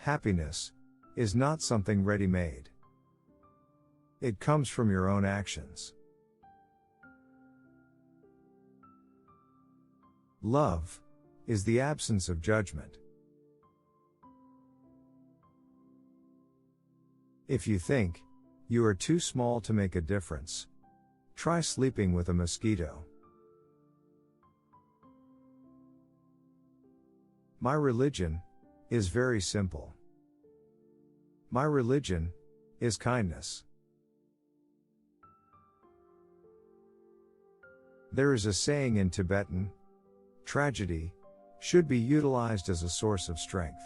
Happiness is not something ready-made. It comes from your own actions. Love is the absence of judgment. If you think you are too small to make a difference, try sleeping with a mosquito. My religion is very simple. My religion is kindness. There is a saying in Tibetan, tragedy should be utilized as a source of strength.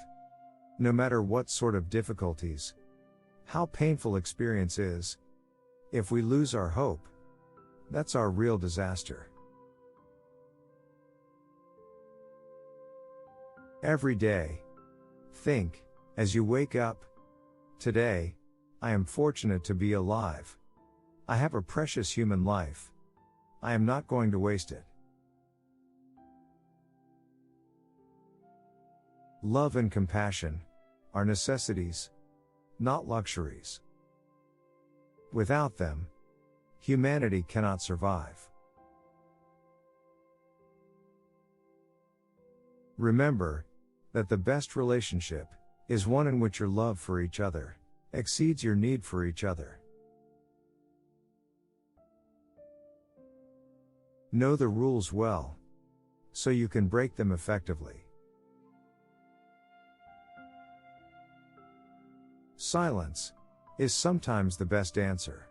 No matter what sort of difficulties, how painful experience is, if we lose our hope, that's our real disaster. Every day, think, as you wake up, today, I am fortunate to be alive. I have a precious human life. I am not going to waste it. Love and compassion are necessities, not luxuries. Without them, humanity cannot survive. Remember that the best relationship is one in which your love for each other exceeds your need for each other. Know the rules well, so you can break them effectively. Silence is sometimes the best answer.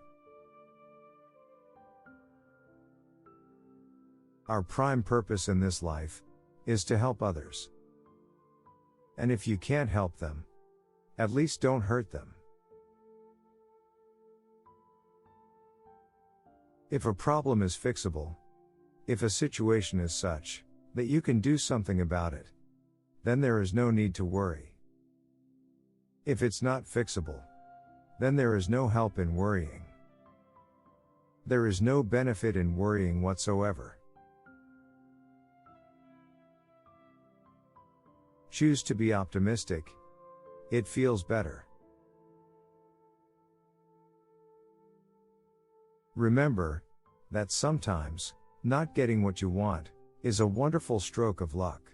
Our prime purpose in this life is to help others. And if you can't help them, at least don't hurt them. If a problem is fixable, if a situation is such that you can do something about it, then there is no need to worry. If it's not fixable, then there is no help in worrying. There is no benefit in worrying whatsoever. Choose to be optimistic. It feels better. Remember that sometimes, not getting what you want is a wonderful stroke of luck.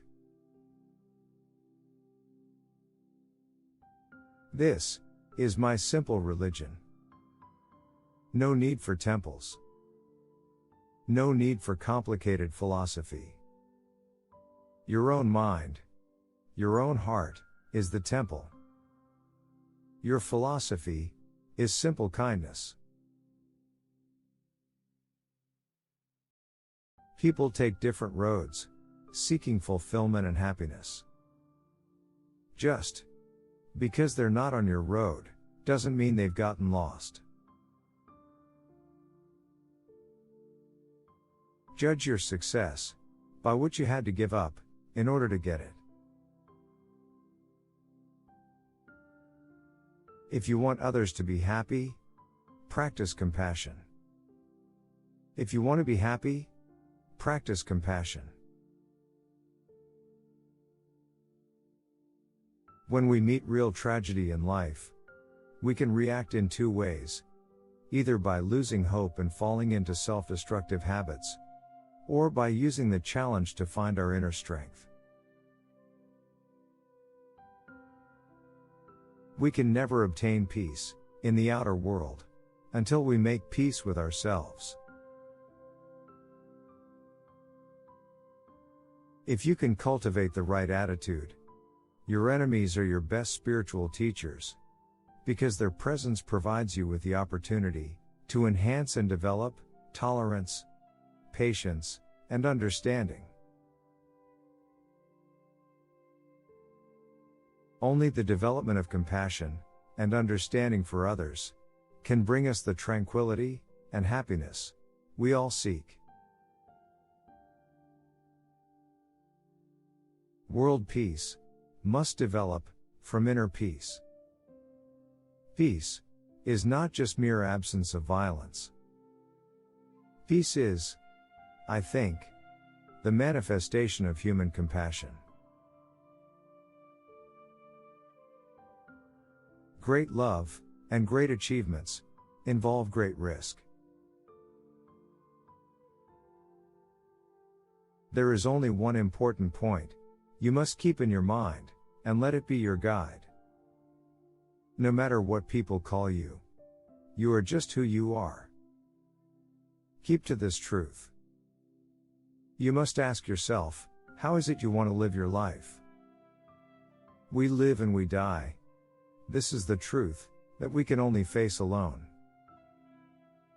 This is my simple religion. No need for temples. No need for complicated philosophy. Your own mind, your own heart, is the temple. Your philosophy is simple kindness. People take different roads, seeking fulfillment and happiness. Just because they're not on your road, doesn't mean they've gotten lost. Judge your success by what you had to give up in order to get it. If you want others to be happy, practice compassion. If you want to be happy, practice compassion. When we meet real tragedy in life, we can react in two ways, either by losing hope and falling into self-destructive habits, or by using the challenge to find our inner strength. We can never obtain peace in the outer world until we make peace with ourselves. If you can cultivate the right attitude, your enemies are your best spiritual teachers, because their presence provides you with the opportunity to enhance and develop tolerance, patience, and understanding. Only the development of compassion and understanding for others can bring us the tranquility and happiness we all seek. World peace must develop from inner peace. Peace is not just mere absence of violence. Peace is, I think, the manifestation of human compassion. Great love, and great achievements, involve great risk. There is only one important point you must keep in your mind, and let it be your guide. No matter what people call you, you are just who you are. Keep to this truth. You must ask yourself, how is it you want to live your life? We live and we die. This is the truth that we can only face alone.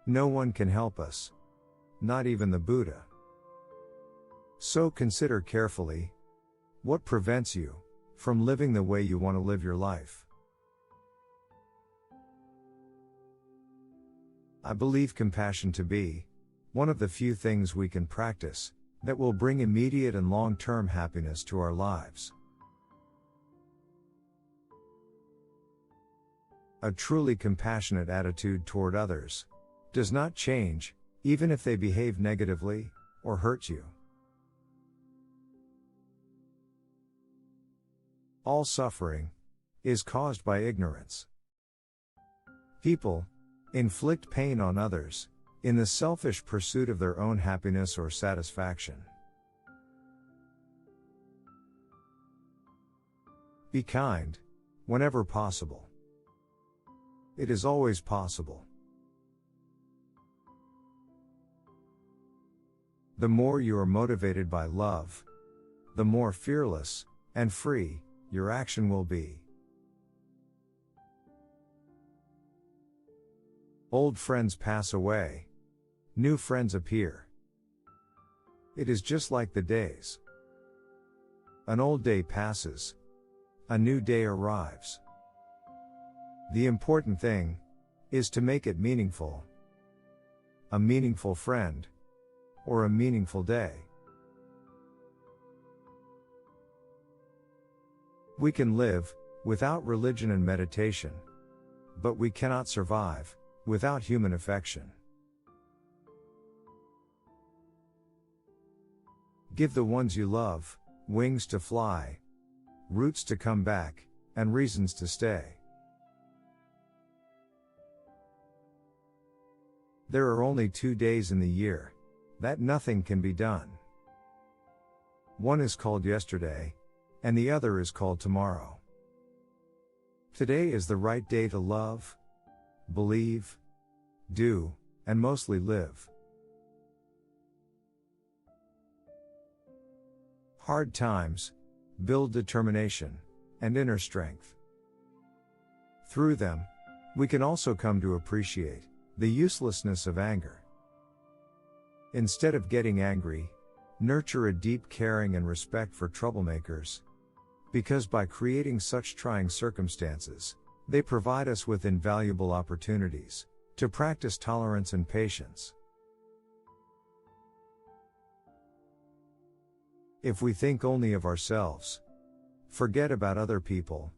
No one can help us, not even the Buddha. So consider carefully, what prevents you from living the way you want to live your life? I believe compassion to be one of the few things we can practice that will bring immediate and long-term happiness to our lives. A truly compassionate attitude toward others does not change, even if they behave negatively or hurt you. All suffering is caused by ignorance. People inflict pain on others in the selfish pursuit of their own happiness or satisfaction. Be kind whenever possible. It is always possible. The more you are motivated by love, the more fearless and free your action will be. Old friends pass away, new friends appear. It is just like the days. An old day passes, a new day arrives. The important thing is to make it meaningful. A meaningful friend, or a meaningful day. We can live without religion and meditation, but we cannot survive without human affection. Give the ones you love wings to fly, roots to come back, and reasons to stay. There are only 2 days in the year that nothing can be done. One is called yesterday, and the other is called tomorrow. Today is the right day to love, believe, do, and mostly live. Hard times build determination and inner strength. Through them, we can also come to appreciate the uselessness of anger. Instead of getting angry, nurture a deep caring and respect for troublemakers, because by creating such trying circumstances, they provide us with invaluable opportunities to practice tolerance and patience. If we think only of ourselves, forget about other people,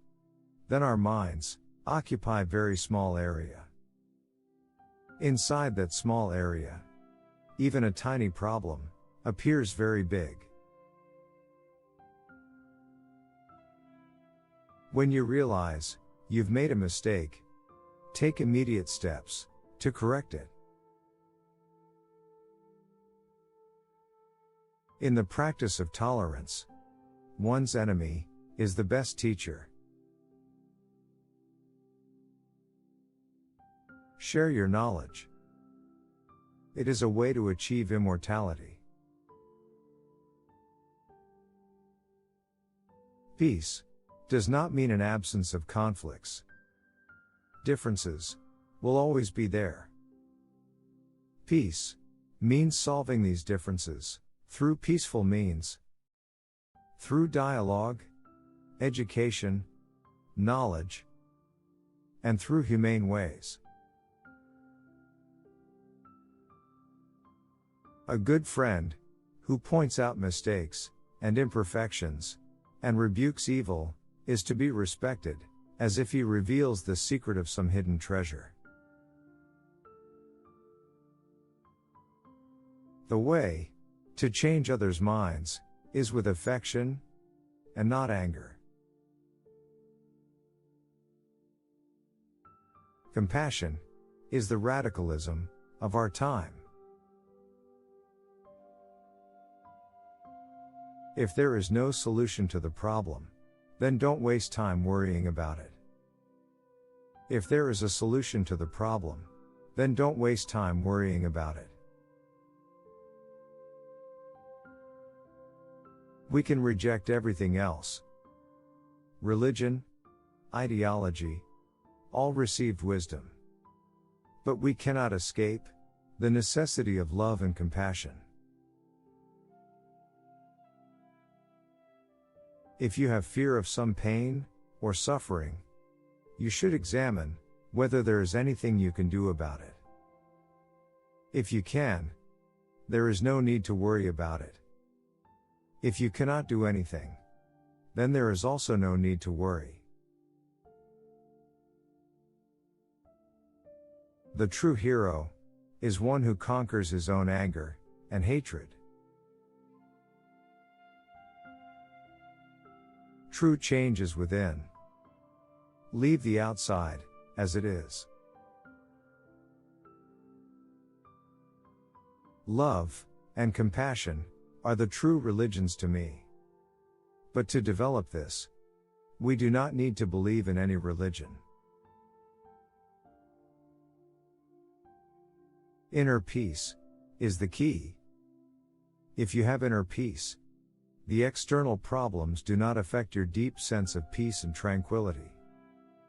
then our minds occupy a very small area. Inside that small area, even a tiny problem appears very big. When you realize you've made a mistake, take immediate steps to correct it. In the practice of tolerance, one's enemy is the best teacher. Share your knowledge. It is a way to achieve immortality. Peace does not mean an absence of conflicts. Differences will always be there. Peace means solving these differences through peaceful means, through dialogue, education, knowledge, and through humane ways. A good friend, who points out mistakes and imperfections, and rebukes evil, is to be respected, as if he reveals the secret of some hidden treasure. The way to change others' minds is with affection and not anger. Compassion is the radicalism of our time. If there is no solution to the problem, then don't waste time worrying about it. If there is a solution to the problem, then don't waste time worrying about it. We can reject everything else. Religion, ideology, all received wisdom. But we cannot escape the necessity of love and compassion. If you have fear of some pain or suffering, you should examine whether there is anything you can do about it. If you can, there is no need to worry about it. If you cannot do anything, then there is also no need to worry. The true hero is one who conquers his own anger and hatred. True change is within. Leave the outside as it is. Love and compassion are the true religions to me. But to develop this, we do not need to believe in any religion. Inner peace is the key. If you have inner peace, the external problems do not affect your deep sense of peace and tranquility.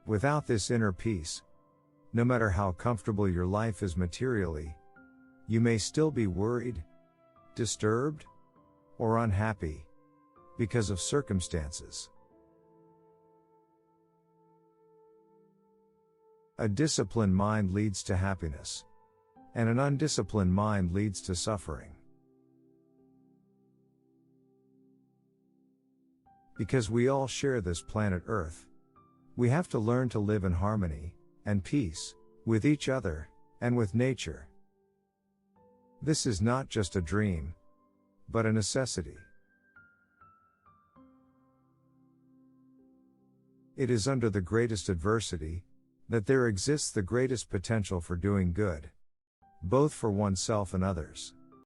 Without this inner peace, no matter how comfortable your life is materially, you may still be worried, disturbed, or unhappy because of circumstances. A disciplined mind leads to happiness, and an undisciplined mind leads to suffering. Because we all share this planet Earth, we have to learn to live in harmony and peace with each other and with nature. This is not just a dream, but a necessity. It is under the greatest adversity that there exists the greatest potential for doing good, both for oneself and others.